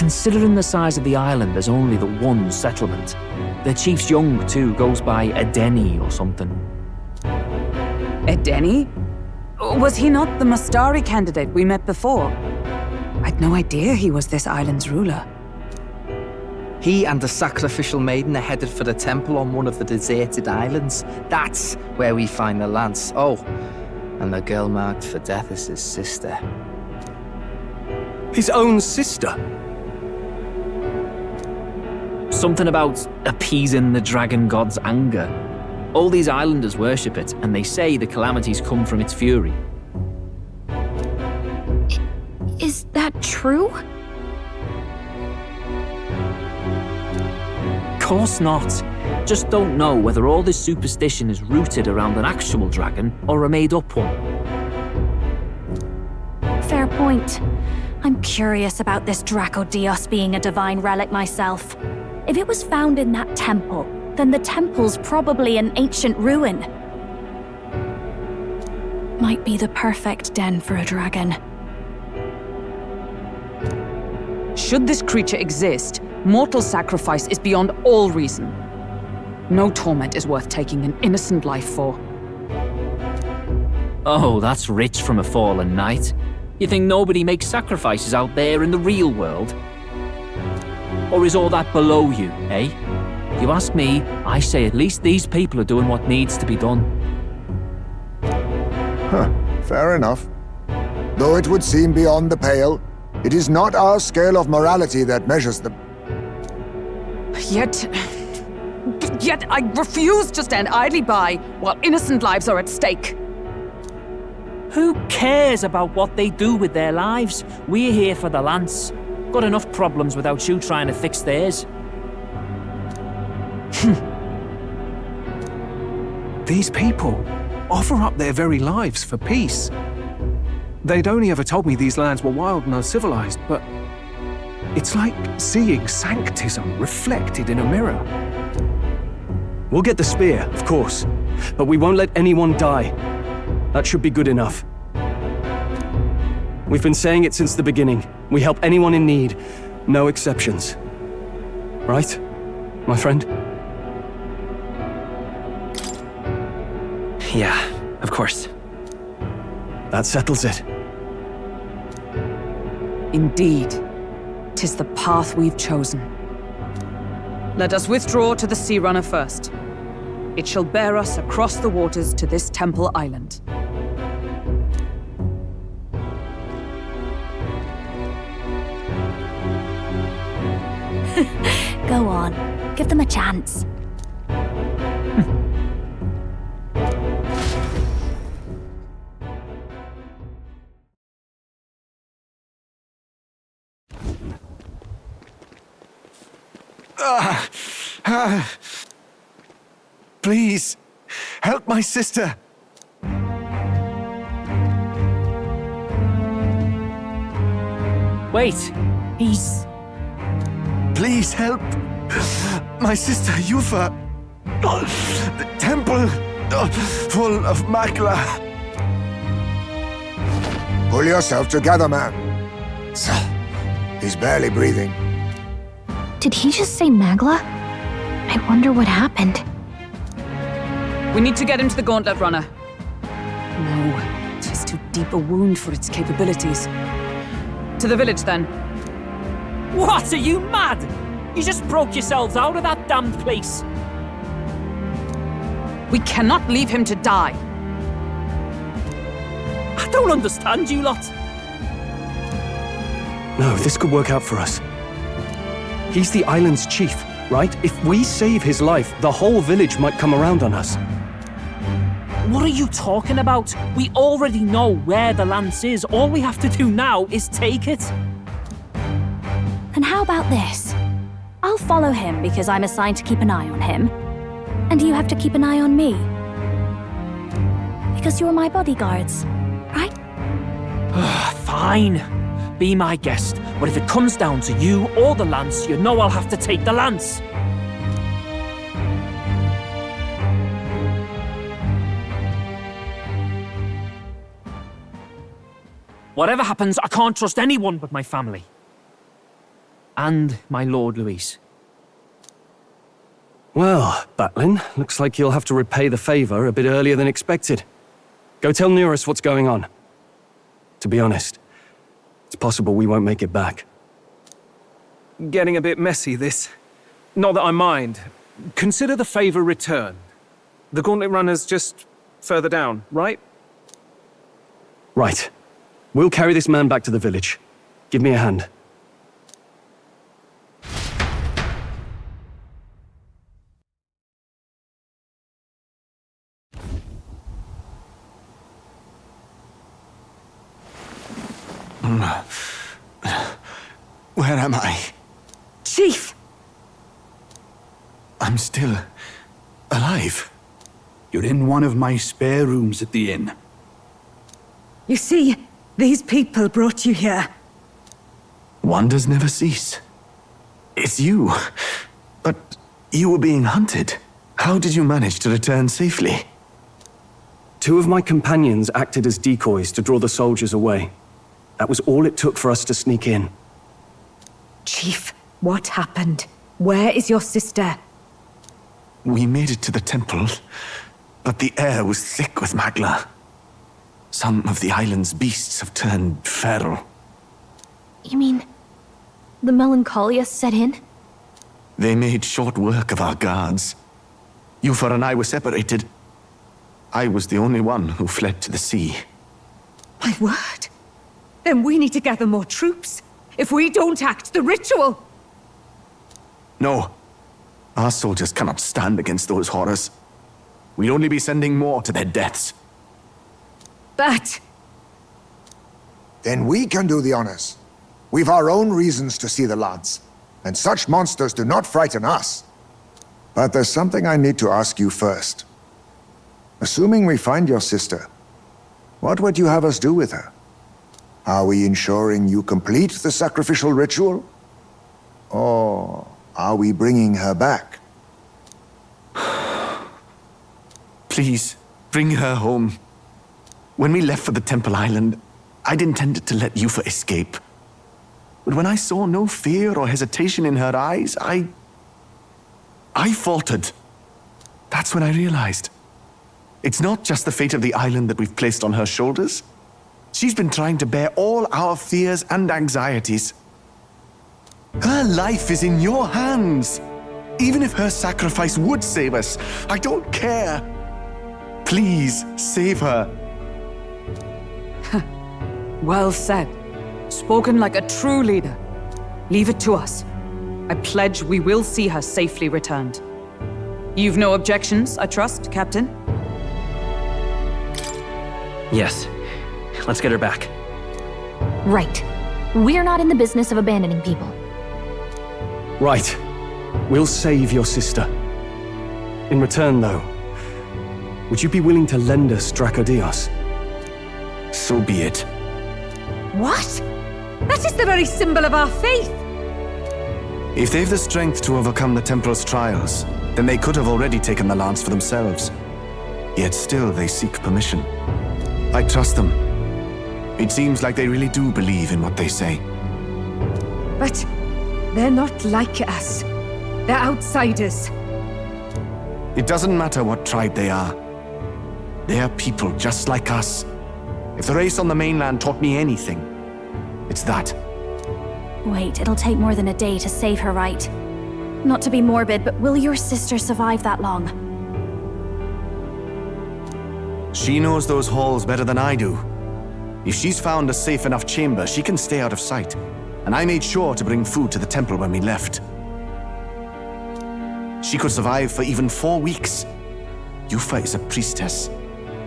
Considering the size of the island, there's only the one settlement. The chief's young, too, goes by Edeni or something. Edeni? Was he not the Mastari candidate we met before? I'd no idea he was this island's ruler. He and the sacrificial maiden are headed for the temple on one of the deserted islands. That's where we find the lance. Oh, and the girl marked for death is his sister. His own sister? Something about appeasing the dragon god's anger. All these islanders worship it, and they say the calamities come from its fury. Is that true? Of course not. Just don't know whether all this superstition is rooted around an actual dragon or a made-up one. Fair point. I'm curious about this Dracodios being a divine relic myself. If it was found in that temple, then the temple's probably an ancient ruin. Might be the perfect den for a dragon. Should this creature exist, mortal sacrifice is beyond all reason. No torment is worth taking an innocent life for. Oh, that's rich from a fallen knight. You think nobody makes sacrifices out there in the real world? Or is all that below you, eh? You ask me, I say at least these people are doing what needs to be done. Huh, fair enough. Though it would seem beyond the pale, it is not our scale of morality that measures the... Yet I refuse to stand idly by while innocent lives are at stake. Who cares about what they do with their lives? We're here for the lance. Got enough problems without you trying to fix theirs. These people offer up their very lives for peace. They'd only ever told me these lands were wild and uncivilized, but it's like seeing sanctism reflected in a mirror. We'll get the spear, of course, but we won't let anyone die. That should be good enough. We've been saying it since the beginning. We help anyone in need, no exceptions. Right, my friend? Yeah, of course. That settles it. Indeed, 'tis the path we've chosen. Let us withdraw to the Sea Runner first. It shall bear us across the waters to this temple island. Go on, give them a chance. Please, help my sister. Wait, he's... Please help. My sister Yufa. The temple full of magla. Pull yourself together, man. He's barely breathing. Did he just say Magla? I wonder what happened. We need to get him to the Gauntlet Runner. No, 'tis too deep a wound for its capabilities. To the village, then. What, are you mad? You just broke yourselves out of that damned place. We cannot leave him to die. I don't understand you lot. No, this could work out for us. He's the island's chief, right? If we save his life, the whole village might come around on us. What are you talking about? We already know where the lance is. All we have to do now is take it. And how about this? I'll follow him because I'm assigned to keep an eye on him. And you have to keep an eye on me. Because you're my bodyguards, right? Fine. Be my guest. But if it comes down to you or the lance, you know I'll have to take the lance. Whatever happens, I can't trust anyone but my family. and my Lord Luis. Well, Batlin, looks like you'll have to repay the favor a bit earlier than expected. Go tell Neurus what's going on. To be honest, it's possible we won't make it back. Getting a bit messy, this. Not that I mind. Consider the favor returned. The Gauntlet Runner's just further down, right? Right. We'll carry this man back to the village. Give me a hand. Where am I? Chief! I'm still alive. You're in one of my spare rooms at the inn. You see, these people brought you here. Wonders never cease. It's you. But you were being hunted. How did you manage to return safely? 2 of my companions acted as decoys to draw the soldiers away. That was all it took for us to sneak in. Chief, what happened? Where is your sister? We made it to the temple, but the air was thick with magla. Some of the island's beasts have turned feral. You mean the melancholia set in? They made short work of our guards. Yufa and I were separated. I was the only one who fled to the sea. My word. Then we need to gather more troops. If we don't act, the ritual... No. Our soldiers cannot stand against those horrors. We'd only be sending more to their deaths. But... Then we can do the honors. We've our own reasons to see the lance, and such monsters do not frighten us. But there's something I need to ask you first. Assuming we find your sister, what would you have us do with her? Are we ensuring you complete the sacrificial ritual? Or are we bringing her back? Please, bring her home. When we left for the Temple Island, I'd intended to let Yufa escape. But when I saw no fear or hesitation in her eyes, I faltered. That's when I realized. It's not just the fate of the island that we've placed on her shoulders. She's been trying to bear all our fears and anxieties. Her life is in your hands. Even if her sacrifice would save us, I don't care. Please, save her. Well said. Spoken like a true leader. Leave it to us. I pledge we will see her safely returned. You've no objections, I trust, Captain? Yes. Let's get her back. Right. We're not in the business of abandoning people. Right. We'll save your sister. In return, though, would you be willing to lend us Dracodios? So be it. What? That is the very symbol of our faith! If they've the strength to overcome the Templar's trials, then they could have already taken the lance for themselves. Yet still they seek permission. I trust them. It seems like they really do believe in what they say. But they're not like us. They're outsiders. It doesn't matter what tribe they are. They are people just like us. If the race on the mainland taught me anything, it's that. Wait, it'll take more than a day to save her, right? Not to be morbid, but will your sister survive that long? She knows those halls better than I do. If she's found a safe enough chamber, she can stay out of sight. And I made sure to bring food to the temple when we left. She could survive for even 4 weeks. Yufa is a priestess.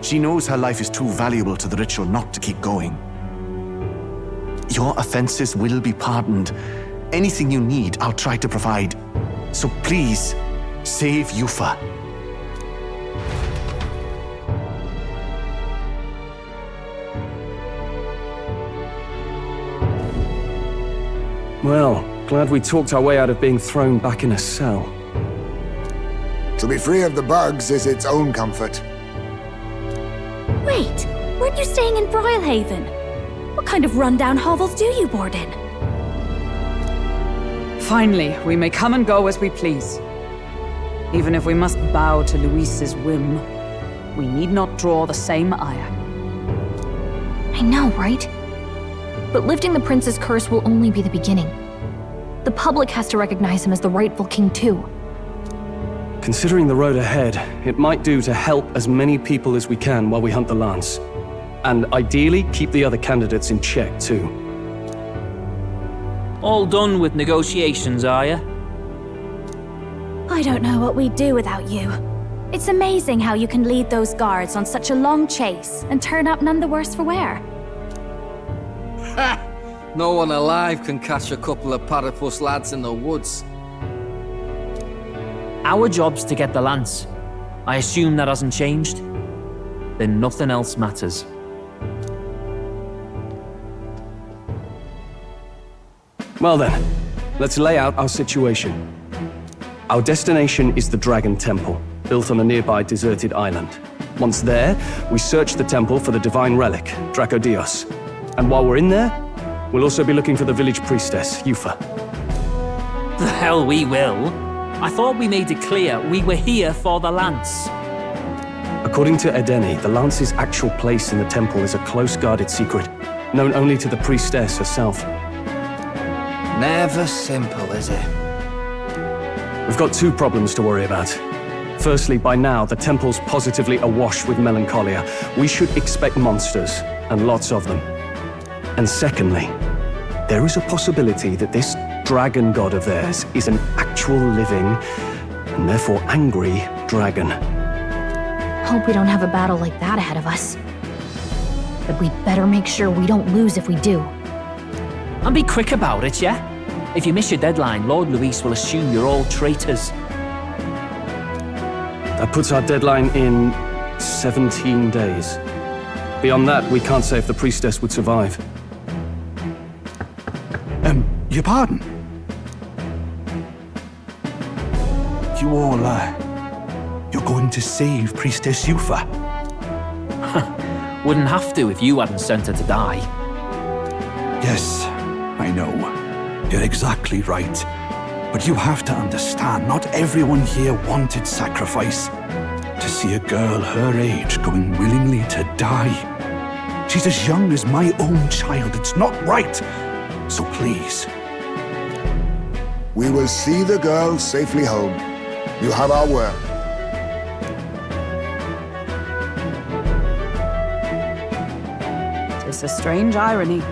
She knows her life is too valuable to the ritual not to keep going. Your offenses will be pardoned. Anything you need, I'll try to provide. So please, save Yufa. Well, glad we talked our way out of being thrown back in a cell. To be free of the bugs is its own comfort. Wait, weren't you staying in Brilhaven? What kind of rundown hovels do you board in? Finally, we may come and go as we please. Even if we must bow to Luis's whim, we need not draw the same ire. I know, right? But lifting the prince's curse will only be the beginning. The public has to recognize him as the rightful king too. Considering the road ahead, it might do to help as many people as we can while we hunt the lance. And ideally, keep the other candidates in check too. All done with negotiations, are ya? I don't know what we'd do without you. It's amazing how you can lead those guards on such a long chase and turn up none the worse for wear. Ha! No one alive can catch a couple of platypus lads in the woods. Our job's to get the lance. I assume that hasn't changed? Then nothing else matters. Well then, let's lay out our situation. Our destination is the Dragon Temple, built on a nearby deserted island. Once there, we search the temple for the divine relic, Dracodios. And while we're in there, we'll also be looking for the village priestess, Yufa. The hell we will. I thought we made it clear we were here for the lance. According to Edeni, the lance's actual place in the temple is a close-guarded secret, known only to the priestess herself. Never simple, is it? We've got two problems to worry about. Firstly, by now, the temple's positively awash with melancholia. We should expect monsters, and lots of them. And secondly, there is a possibility that this dragon god of theirs is an actual living, and therefore angry, dragon. Hope we don't have a battle like that ahead of us. But we'd better make sure we don't lose if we do. And be quick about it, yeah? If you miss your deadline, Lord Luis will assume you're all traitors. That puts our deadline in 17 days. Beyond that, we can't say if the priestess would survive. Your pardon? You all, you're going to save Priestess Yufa? Wouldn't have to if you hadn't sent her to die. Yes, I know. You're exactly right. But you have to understand, not everyone here wanted sacrifice. To see a girl her age going willingly to die. She's as young as my own child. It's not right. So please. We will see the girl safely home. You have our word. It's a strange irony.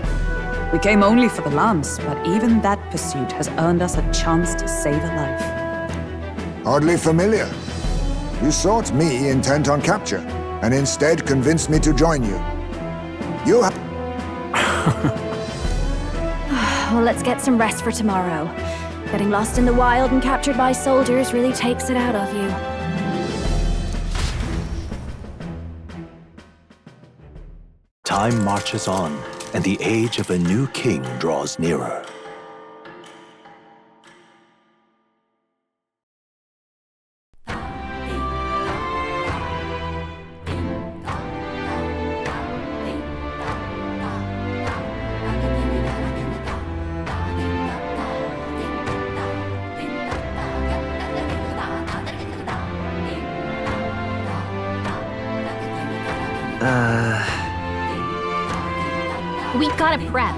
We came only for the lance, but even that pursuit has earned us a chance to save a life. Oddly familiar. You sought me intent on capture, and instead convinced me to join you. You have... Well, let's get some rest for tomorrow. Getting lost in the wild and captured by soldiers really takes it out of you. Time marches on, and the age of a new king draws nearer. We've gotta prep.